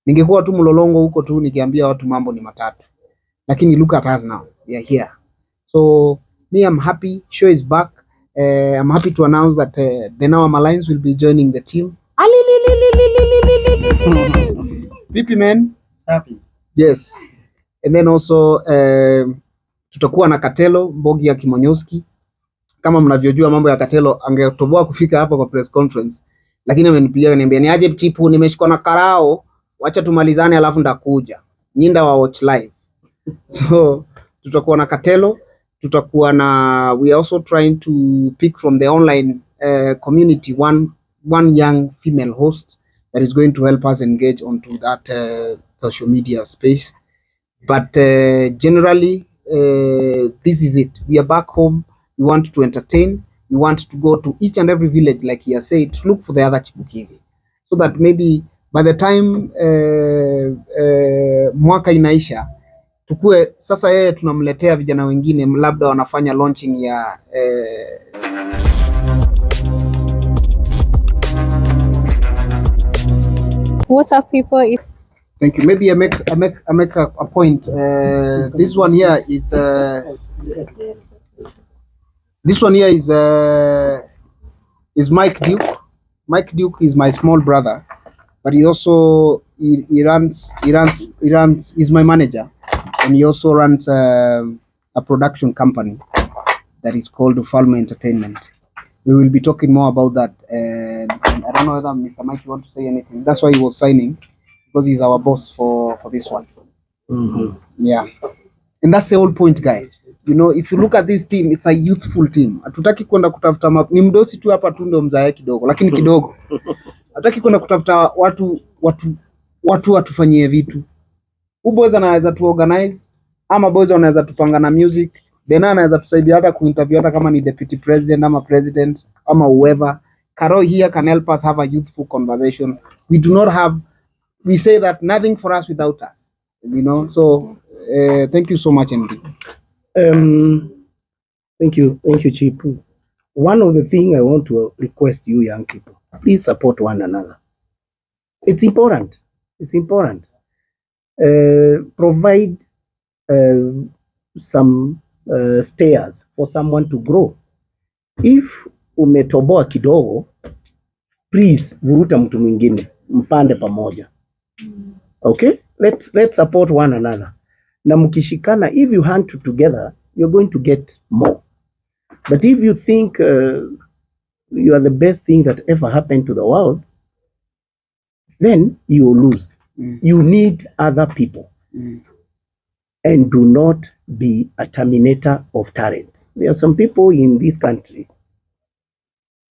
Ningekuwa tu mlolongo huko tu nikiambia watu mambo ni matatu. Lakini look at us now. We are here. So me, I'm happy. Show is back. I'm happy to announce that the Now Alliance will be joining the team. Vipi man? Safi. Yes. And then also tutakuwa na Katelo Mbogi ya Kimonyoski. Kama mnavyojua mambo ya Katelo, angetoboa kufika hapa kwa press conference, lakini amenipigia kaniambia ni aje Chipu, nimeshikwa na karao, wacha tumalizane alafu ndakuja. Nyinda wa watch live. So tutakuwa na Katelo, tutakuwa na, we are also trying to pick from the online community one young female host that is going to help us engage onto that social media space. But generally this is it. We are back home. We want to entertain. We want to go to each and every village, like he has said, to look for the other Chipukeezy, so that maybe by the time mwaka inaisha tukue sasa yeye tunamletea vijana wengine labda wanafanya launching ya What's up, people? Thank you. Maybe I make a point. This one here is Mike Duke. Mike Duke is my small brother, but he also he's my manager, and he also runs a production company that is called Falme Entertainment. We will be talking more about that, and I don't know whether Mr. Mike, you want to say anything. That's why he was signing, because he's our boss for this one. Yeah, and that's the whole point, guys. You know, if you look at this team, it's a youthful team. Hatutaki kwenda kutafuta ni mdosi tu hapa tu ndio mzae kidogo, lakini kidogo. Hatutaki kwenda kutafuta watu watufanyie vitu. Boys anaweza tu organize, ama boys wanaweza tupanga na music. Bena anaweza tusaidia hata kuinterview hata kama ni deputy president ama president ama whoever. Karo here can help us have a youthful conversation. We say that nothing for us without us. You know, so thank you so much, MD. Thank you, Chipu. One of the things I want to request you young people, please support one another. It's important. Provide some stairs for someone to grow. If umetoboa kidogo, please vuruta mtu mwingine, mpande pamoja. Okay? Let's support one another. Na mkishikana, if you hunt together, you're going to get more. But if you think you are the best thing that ever happened to the world, then you will lose. You need other people. And do not be a terminator of talents. There are some people in this country,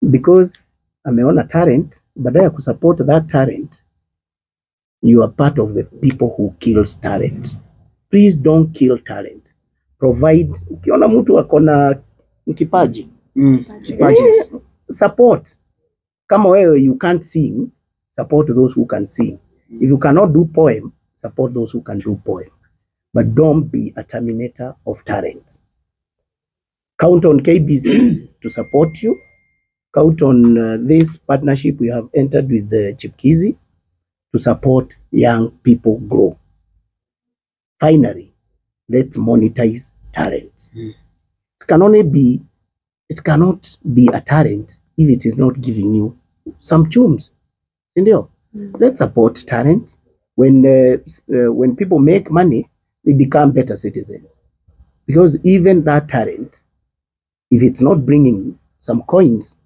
because ameona talent, badala ya kusupport that talent, you are part of the people who kills talent. Please don't kill talent. Provide, ukiona mtu akona kipaji, support. Kama wewe you can't sing, support those who can sing. If you cannot do poem, support those who can do poem. But don't be a terminator of talents. Count on KBC to support you. Count on this partnership we have entered with the Chipukeezy to support young people grow. Finally, let's monetize talents. It cannot be a talent if it is not giving you some chums. Let's support talents. When people make money, they become better citizens. Because even that talent, if it's not bringing some coins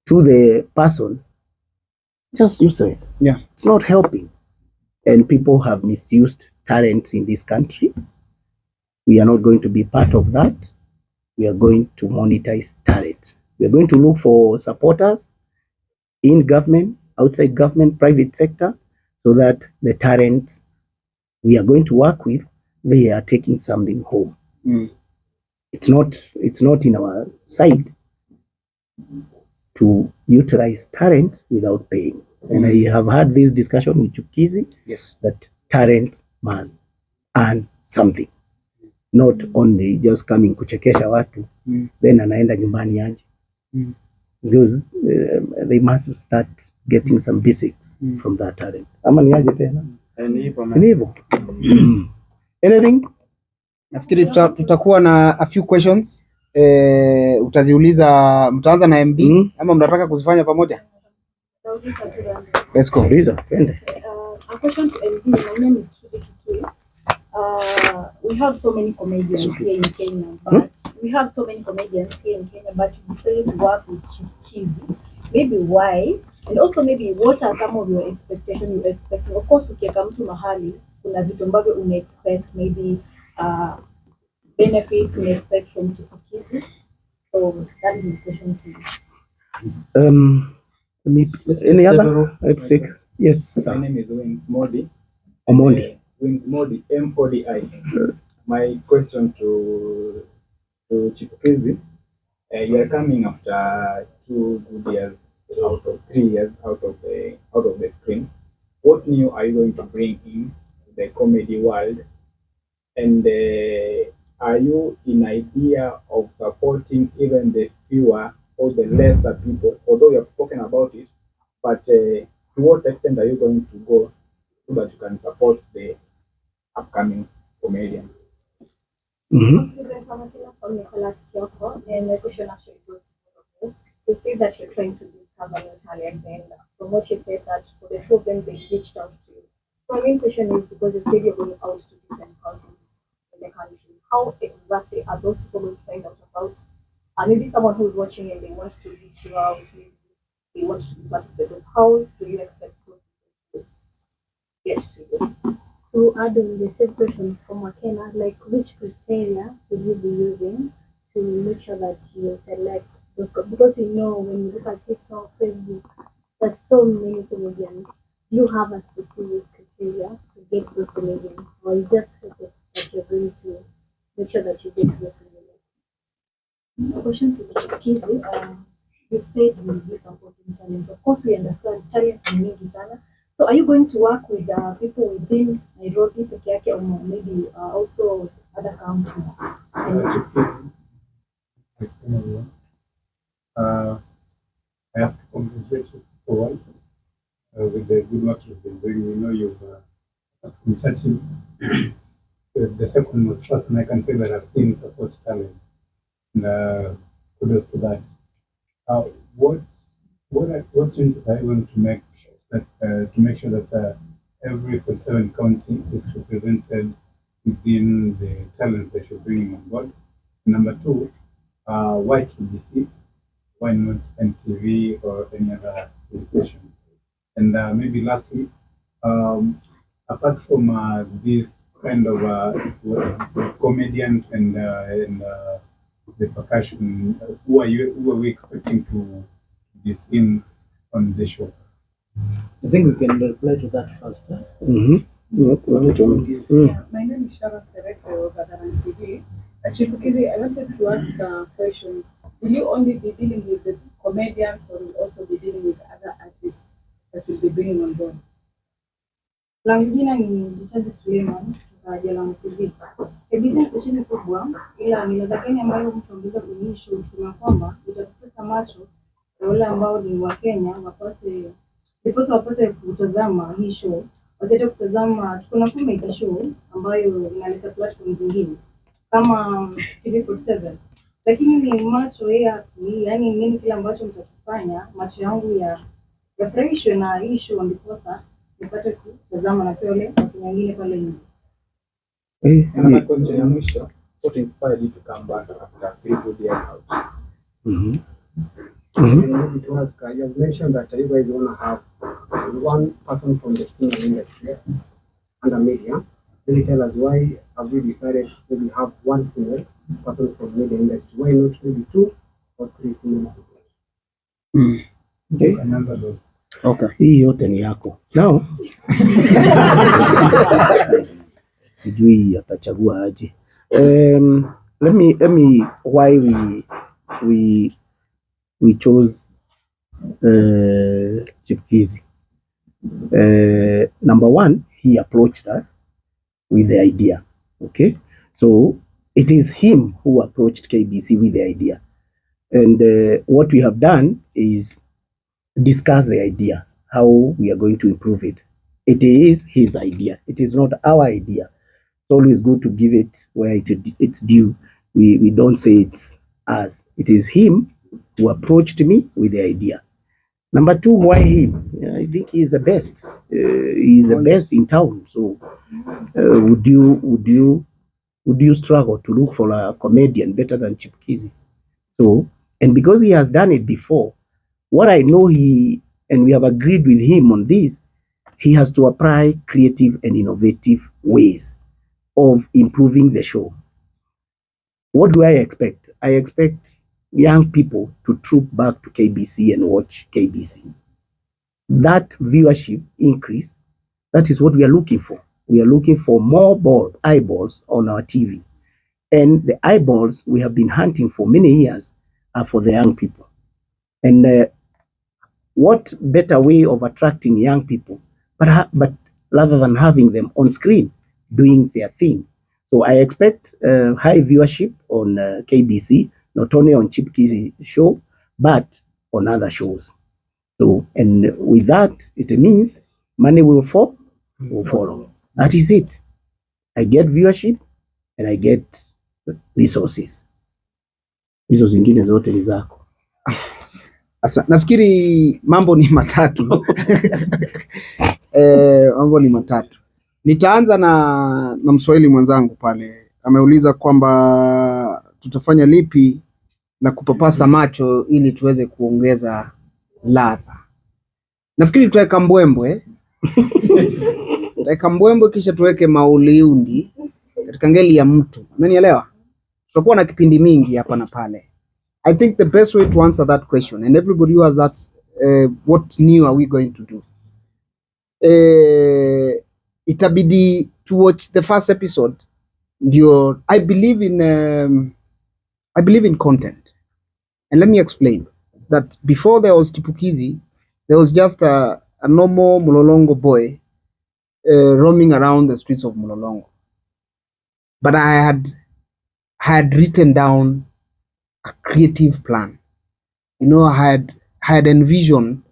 to the person, just useless. Yeah. It's not helping. And people have misused talents in this country. We are not going to be part of that. We are going to monetize talent. We are going to look for supporters in government, outside government, private sector, so that the talents we are going to work with, they are taking something home. It's not in our side to utilize talent without paying. And I have had this discussion with Chipukeezy. Yes. That talent must earn something, not only just coming kuchekesha watu then anaenda nyumbani aje. Because they must start getting some basics from that talent. Ama ni aje tena? Si ni hivyo? Anything? Nafikiri tutakuwa na a few questions. Utaziuliza, mtaanza na MD ama mnataka kuzifanya pamoja? Let's go. A question to MD. My name is Chipukeezy. We have so many comedians here in Kenya, but we decided to work with Chipukeezy. Maybe why? And also maybe what are some of your expectations you expect? Of course, ukiweka mtu mahali, kuna vitu ambavyo una expect, maybe benefits you expect from Chipukeezy. So that is the question to you. Any other? Let's take. Yes, sir. My name is Wings Modi. Omondi. Wings Modi, Modi. My question to Chipukeezy, you are coming after 2 good years out of 3 years out of the screen. What new are you going to bring in the comedy world? And are you in idea of supporting even the fewer or the lesser people? Although you have spoken about it, but to what extent are you going to go so that you can support the upcoming comedians? And my question actually goes to say that you're trying to discover your talent, and from what you said that for the show then they reached out to you. So my main question is, because you said you're going out to different countries in the country, how exactly are those people going to find out about? Maybe someone who's watching and they want to reach you out, maybe they want to be part of the group. How do you expect those people to get to you? To add on the same question from Makena, like which criteria will you be using to make sure that you select those? Because you know, when you look at TikTok, Facebook, there's so many comedians. You have a specific criteria to get those comedians, or you just hope that you're going to make sure that you get those comedians. A question to Chipukeezy. You said you will be supporting talent. Of course, we understand talent is mingi sana. So are you going to work with people within Nairobi peke yake, or maybe also other counties? I have to congratulate you for one with the good work you've been doing. We know you've been chatting. The second most trust, and I can say that I've seen support talent. And kudos to that. What changes are you going to make sure that every 47 county is represented within the talents that you're bringing on board? Number two, why KBC? Why not MTV or any other TV station? And maybe lastly, apart from this kind of comedians and the percussion, who are we expecting to be seen on the show? I think we can reply to that first. My name is Sharon, director of Adaran TV. Chipukeezy, I wanted to ask a question. Will you only be dealing with the comedians, or will you also be dealing with other artists that you'll be bringing on board? Langu jina ni Jichaji Suleiman kutoka Adaran TV. KBC station kubwa, ila ni ladha gani ambayo mtu angeweza kuonyesha kusema kwamba itatupesa macho na wale ambao ni wa Kenya wapase kutazama hii show, wasije kutazama. Kuna comedy show ambayo inaleta platform zingine kama TV47, lakini ni macho ya yani nini kile ambacho mtakifanya macho yangu yafurahishwe na hii show, ndiposa nipate kutazama na pia wale watu wengine pale nje. And my question ya mwisho, what inspired you to come back after 3 good years out? To ask, you have mentioned that you guys want to have one person from the film industry and a media. Can you tell us why have you decided to have one female person from media industry? Why not maybe 2 or 3 female people? Okay. Okay. Hii yote ni yako. Now, sijui atachagua aje. Let me why we chose Chipukeezy. Number one, he approached us with the idea. Okay, so it is him who approached KBC with the idea, and what we have done is discuss the idea how we are going to improve it. It is his idea. It is not our idea. It's always good to give it where it's due. We don't say it's us. It is him who approached me with the idea. Number two, why him? I think he's the best. He's the best in town. So would you struggle to look for a comedian better than Chipukeezy? So, and because he has done it before, what I know and we have agreed with him on this, he has to apply creative and innovative ways of improving the show. What do I expect? I expect young people to troop back to KBC and watch KBC. That viewership increase, that is what we are looking for. We are looking for more eyeballs on our TV. And the eyeballs we have been hunting for many years are for the young people. And what better way of attracting young people, but rather than having them on screen doing their thing. So I expect high viewership on KBC, not only on Chipukeezy show, but on other shows. So, and with that, it means money will follow. That is it. I get viewership and I get resources. Hizo zingine zote ni zako. Asa, nafikiri mambo ni matatu. Mambo ni matatu. Nitaanza na Mswahili mwenzangu pale. Ameuliza kwamba tutafanya lipi na kupapasa macho ili tuweze kuongeza ladha. Nafikiri tutaweka mbwembwe. Tutaweka mbwembwe kisha tuweke mauliundi katika ngeli ya mtu. Unanielewa? Tutakuwa na kipindi mingi hapa na pale. I think the best way to answer that question, and everybody who has that, what new are we going to do? Itabidi to watch the first episode. I believe in content, and let me explain that before there was Chipukeezy, there was just a normal Mlolongo boy roaming around the streets of Mlolongo. But I had written down a creative plan. You know, I had envisioned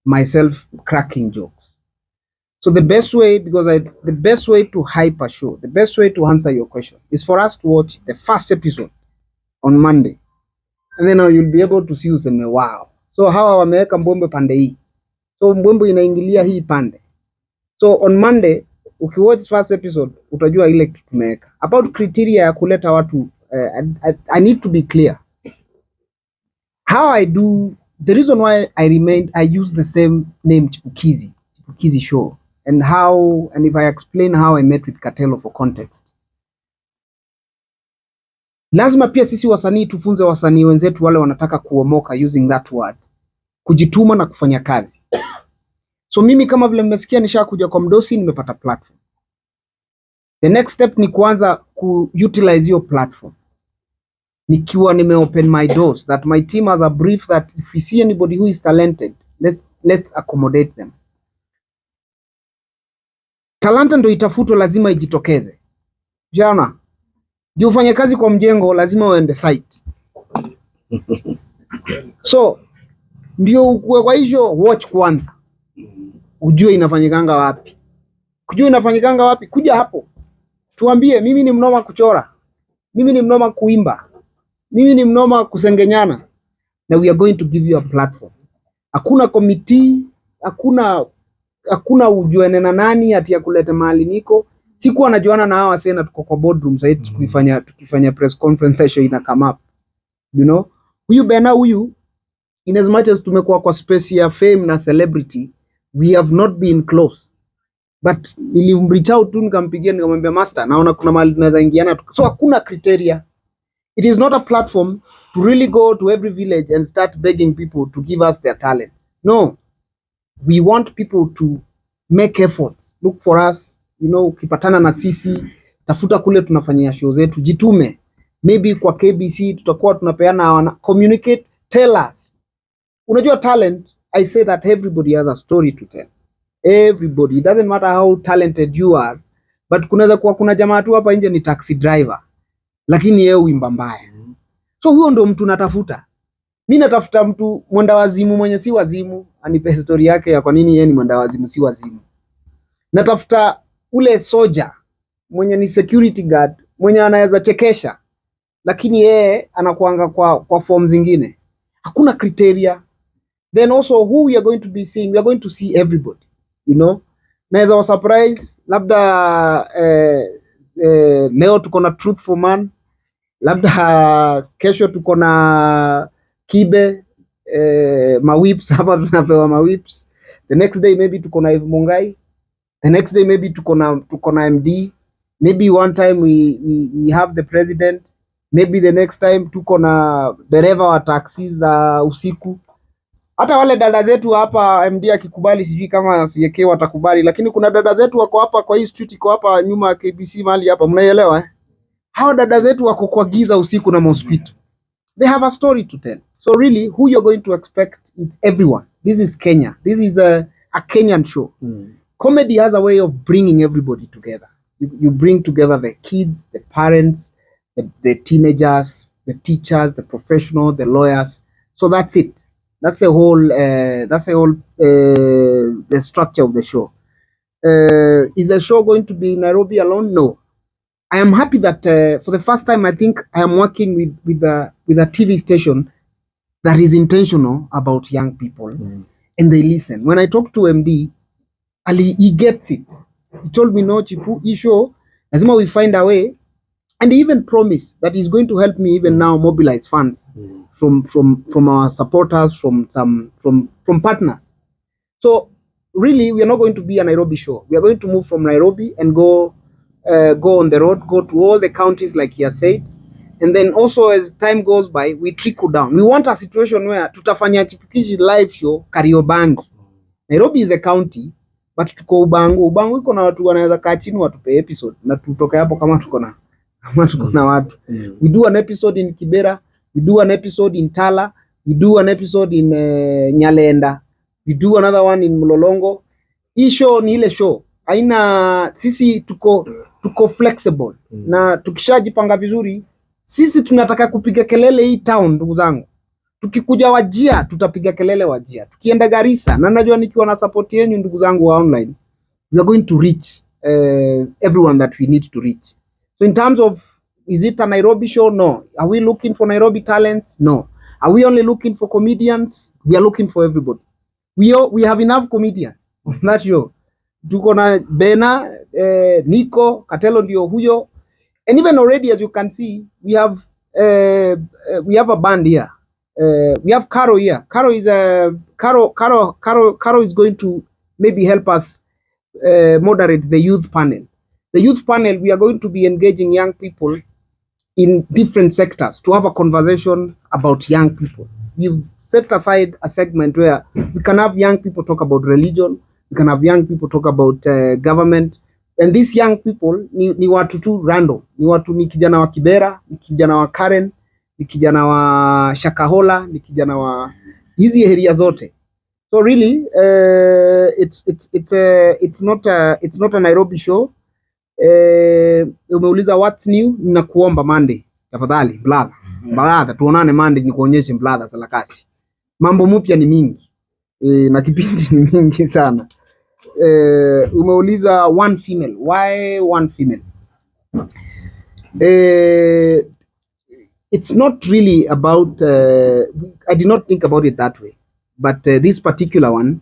myself cracking jokes. So the best way to hype a show, the best way to answer your question is for us to watch the first episode on Monday. And then you'll be able to see useme wow. So hawa wameweka mbwembwe pande hii. So mbwembwe inaingilia hii pande. So on Monday, ukiwatch first episode, utajua ile kitu tumeweka. About criteria ya kuleta watu, I need to be clear. How I do, the reason why I use the same name Chipukeezy show, and if I explain how I met with Katelo for context. Lazima pia sisi wasanii tufunze wasanii wenzetu wale wanataka kuomoka using that word. Kujituma na kufanya kazi. So mimi kama vile mmesikia nishakuja kwa mdosi, nimepata platform. The next step ni kuanza ku-utilize your platform. Nikiwa nime-open my doors, that my team has a brief that if we see anybody who is talented, let's accommodate them. Talanta ndo itafutwa, lazima ijitokeze. Jana, ndio ufanye kazi kwa mjengo, lazima uende site. So, ndio ukue kwa hiyo watch kwanza. Ujue inafanyikanga wapi. Kujua inafanyikanga wapi, kuja hapo. Tuambie, mimi ni mnoma kuchora. Mimi ni mnoma kuimba. Mimi ni mnoma kusengenyana. Na we are going to give you a platform. Hakuna committee, hakuna ujuane na nani ati ya kuleta mahali niko. Sikuwa najuana na hawa sena tuko kwa boardroom sasa tukifanya press conference session ina come up. You know? Huyu Bena huyu, in as much as tumekuwa kwa space ya fame na celebrity, we have not been close. But nilimreach out tu nikampigia nikamwambia master, naona kuna mahali tunaweza ingiana. So hakuna criteria. It is not a platform to really go to every village and start begging people to give us their talents. No. We want people to make efforts. Look for us, you know, ukipatana na sisi, tafuta kule tunafanyia show zetu, jitume. Maybe kwa KBC tutakuwa tunapeana, communicate, tell us. Unajua talent, I say that everybody has a story to tell. Everybody, it doesn't matter how talented you are, but kunaweza kuwa kuna jamaa tu hapa nje ni taxi driver, lakini yeye uimba mbaya. So huyo ndo mtu natafuta. Mi natafuta mtu mwenda wazimu mwenye si wazimu anipe story yake ya kwa nini yeye ni mwenda wazimu si wazimu. Natafuta ule soja mwenye ni security guard mwenye anaweza chekesha, lakini yeye anakuanga kwa form zingine. Hakuna criteria. Then also who we are going to be seeing, we are going to see everybody, you know. Naweza wa surprise labda leo tuko na Truth for Man, labda kesho tuko na Kibe mawips hapa tunapewa mawips. The next day maybe tuko na Eve Mungai. The next day maybe tuko na MD. Maybe one time we have the president. Maybe the next time tuko na dereva wa taxi za usiku. Hata wale dada zetu hapa MD akikubali, sijui kama CK watakubali, lakini kuna dada zetu wako hapa kwa hii street, iko hapa nyuma ya KBC mahali hapa, mnaelewa Hao dada zetu wako kwa giza usiku na mosquito. They have a story to tell. So really, who you're going to expect, it's everyone. This is Kenya. This is a Kenyan show. Comedy has a way of bringing everybody together. You bring together the kids, the parents, the teenagers, the teachers, the professionals, the lawyers. So that's it. That's the whole. The structure of the show. Is the show going to be in Nairobi alone? No. I am happy that for the first time, I think I am working with a TV station that is intentional about young people, and they listen. When I talk to MD, he gets it. He told me, no, Chipu, he show, lazima we find a way, and he even promised that he's going to help me even now mobilize funds from our supporters, from partners. So really, we are not going to be a Nairobi show. We are going to move from Nairobi and go on the road, go to all the counties like he has said. And then also as time goes by, we trickle down. We want a situation where tutafanya Chipukeezy live show Kariobangi. Nairobi is the county, but tuko Ubangu. Ubangu iko na watu wanaweza kaa chini watupe episode na tutoke hapo kama tuko na watu. We do an episode in Kibera, we do an episode in Tala, we do an episode in Nyalenda, we do another one in Mlolongo. Hii show ni ile show. Haina, sisi tuko flexible. Na tukishajipanga vizuri, sisi tunataka kupiga kelele hii town, ndugu zangu. Tukikuja Wajia, tutapiga kelele Wajia. Tukienda Garissa, na najua nikiwa na support yenu ndugu zangu wa online, we are going to reach everyone that we need to reach. So in terms of, is it a Nairobi show? No. Are we looking for Nairobi talents? No. Are we only looking for comedians? We are looking for everybody. We have enough comedians on that show. Tuko na Bena, Nico, Katelo ndio huyo. And even already, as you can see, we have a band here. We have Caro here. Caro is going to maybe help us moderate the youth panel. The youth panel, we are going to be engaging young people in different sectors to have a conversation about young people. We've set aside a segment where we can have young people talk about religion, we can have young people talk about government, and these young people ni watu tu random. Ni kijana wa Kibera, ni kijana wa Karen, ni kijana wa Shakahola, ni kijana wa hizi area zote. So really, it's not a Nairobi show. Umeuliza what's new, ninakuomba Monday tafadhali brother tuonane Monday nikuonyeshe brother Salakasi. Mambo mpya ni mingi na kipindi ni mingi sana. Umeuliza one female, why one female? It's not really about I did not think about it that way, but this particular one,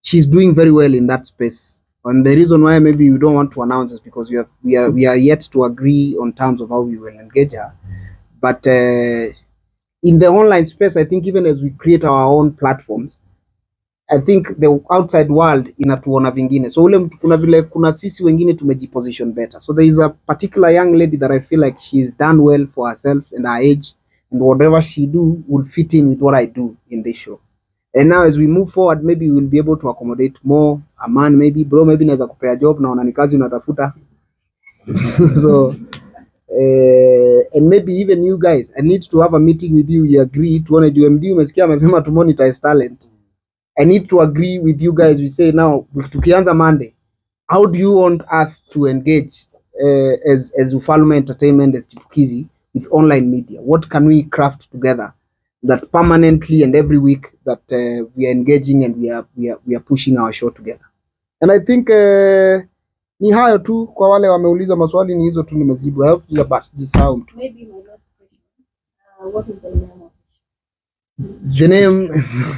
she's doing very well in that space. And the reason why maybe we don't want to announce is because we are yet to agree on terms of how we will engage her. But in the online space, I think even as we create our own platforms, I think the outside world inatuona vingine. So ule mtu kuna sisi wengine tumejiposition better. So there is a particular young lady that I feel like she's done well for herself and her age, and whatever she do will fit in with what I do in this show. And now as we move forward, maybe we'll be able to accommodate more. A man, maybe bro, maybe naweza kupea job na ni kazi unatafuta. So and maybe even you guys, I need to have a meeting with you. You agree to one do MD umesikia amesema to monetize talent. I need to agree with you guys. We say now tukianza Monday, how do you want us to engage as Ufalme Entertainment, as Chipukeezy with online media? What can we craft together that permanently and every week that we are engaging and we are pushing our show together. And I think ni hayo tu kwa wale wameuliza maswali, ni hizo tu nimezibu. I hope you basi jisahau mtu. Maybe my last question. What is the name of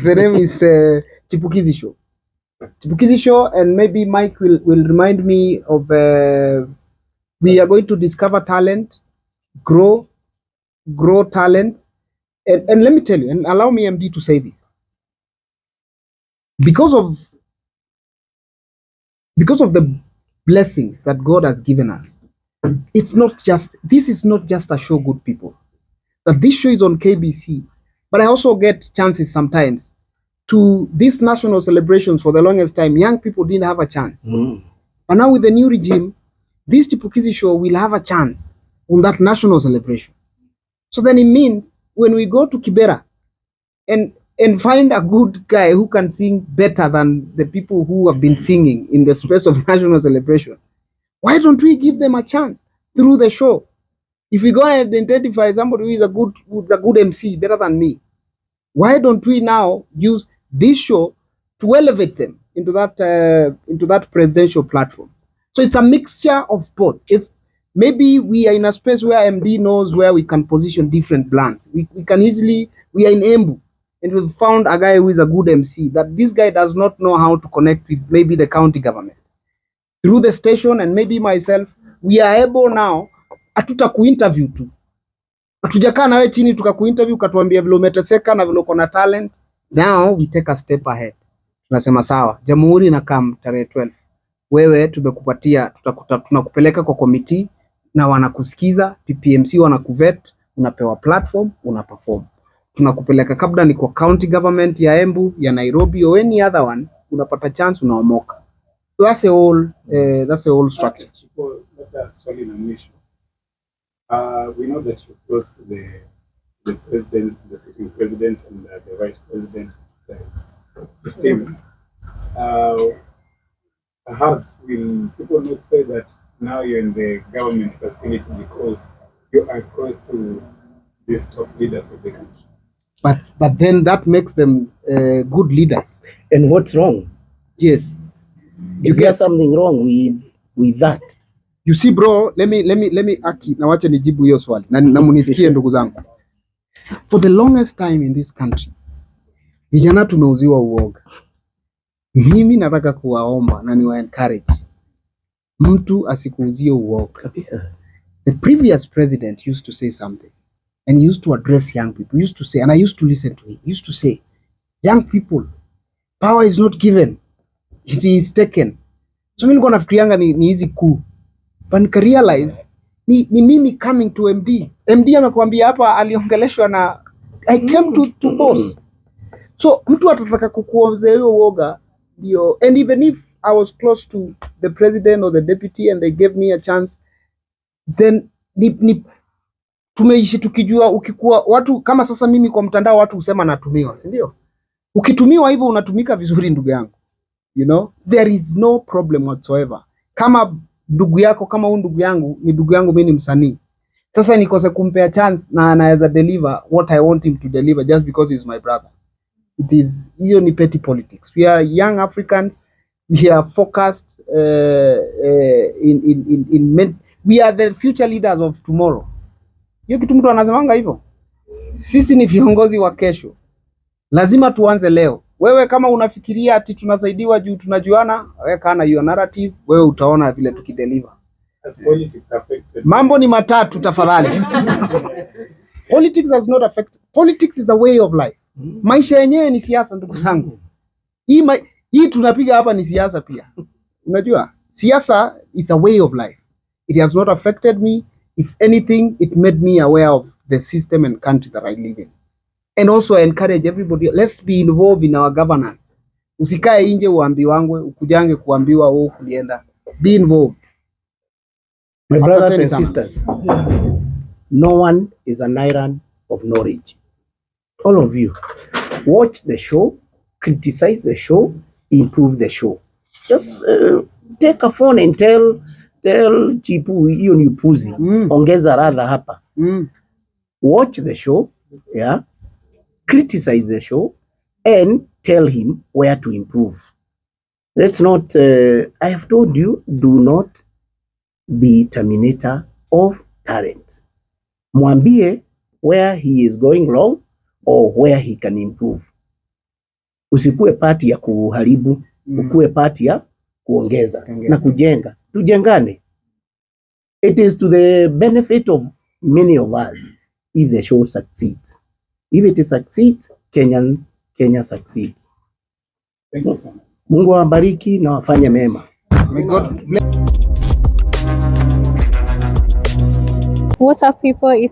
The name is Chipukeezy Show. Chipukeezy Show, and maybe Mike will remind me of we are going to discover talent, grow talents, and let me tell you, and allow me MD to say this, because of the blessings that God has given us. This is not just a show, good people, that this show is on KBC, but I also get chances sometimes to these national celebrations. For the longest time, young people didn't have a chance. But now with the new regime, this Chipukeezy Show will have a chance on that national celebration. So then it means when we go to Kibera and find a good guy who can sing better than the people who have been singing in the space of national celebration, why don't we give them a chance through the show? If we go and identify somebody who is a good MC, better than me, why don't we now use this show to elevate them into that presidential platform? So it's a mixture of both. It's maybe we are in a space where MD knows where we can position different brands. We can easily, we are in Embu, and we've found a guy who is a good MC, that this guy does not know how to connect with maybe the county government. Through the station and maybe myself, we are able now, hatutakuinterview tu. Hatujakaa nawe chini tukakuinterview ukatuambia vile umeteseka na vile uko na talent. Now we take a step ahead. Tunasema sawa, Jamhuri na kam tarehe 12. Wewe tumekupatia, tunakupeleka kwa committee na wanakusikiza, PPMC wanakuvet, unapewa platform, unaperform. Tunakupeleka kabla ni kwa county government ya Embu, ya Nairobi or any other one, unapata chance, unaomoka. So that's a whole structure. We know that you're close to the president, the sitting president, and the vice president, the state. Perhaps will people not say that now you're in the government facility because you are close to these top leaders of the country? But then that makes them good leaders. And what's wrong? Yes. Is there something wrong with that? You see bro, let me aki na wacha nijibu hiyo swali na munisikie ndugu zangu. For the longest time in this country, vijana tumeuziwa uoga. Mimi nataka kuwaomba na niwa encourage mtu asikuuzie uoga kabisa. The previous president used to say something, and he used to address young people. He used to say, and I used to listen to him. He used to say, young people, power is not given, it is taken. So mimi nilikuwa nafikirianga ni hizi kuu. But nika realize ni mimi coming to MD. MD amekwambia hapa, aliongeleshwa na I came to boss. So mtu atataka kukuonzea hiyo uoga ndio. And even if I was close to the president or the deputy and they gave me a chance, then tumeishi tukijua, ukikuwa watu kama sasa mimi kwa mtandao watu husema natumiwa, si ndio? Ukitumiwa hivyo unatumika vizuri ndugu yangu. You know, there is no problem whatsoever. Kama ndugu yako, kama huyu ndugu yangu ni ndugu yangu, mimi ni msanii. Sasa nikose kumpea chance na anaweza deliver what I want him to deliver just because he's my brother. It is, hiyo ni petty politics. We are young Africans. We are focused we are the future leaders of tomorrow. Hiyo kitu mtu anasemanga hivyo. Sisi ni viongozi wa kesho. Lazima tuanze leo. Wewe kama unafikiria ati tunasaidiwa juu tunajuana, wewe kana your narrative, wewe utaona vile tukideliver. Mambo ni matatu tafadhali. Politics does not affect. Politics is a way of life. Maisha yenyewe ni siasa ndugu zangu. Hii tunapiga hapa ni siasa pia. Unajua? Siasa is a way of life. It has not affected me. If anything, it made me aware of the system and country that I live in. And also encourage everybody, let's be involved in our governance. Usikae nje uambiwangwe, ukujange kuambiwa wewe kulienda. Be involved. My brothers and sisters, no one is an island of knowledge. All of you, watch the show, criticize the show, improve the show. Just take a phone and tell Chipu hiyo ni upuzi. Ongeza radha hapa. Watch the show, yeah. criticize the show, and tell him where to improve. Let's not, I have told you, do not be terminator of talents. Mwambie where he is going wrong or where he can improve. Usikue pati ya kuharibu, ukue pati ya kuongeza na kujenga. Tujengane. It is to the benefit of many of us if the show succeeds. If it succeeds, Kenya succeeds. Thank you so much. Mungu awabariki na wafanye mema. May God bless. What are people eating?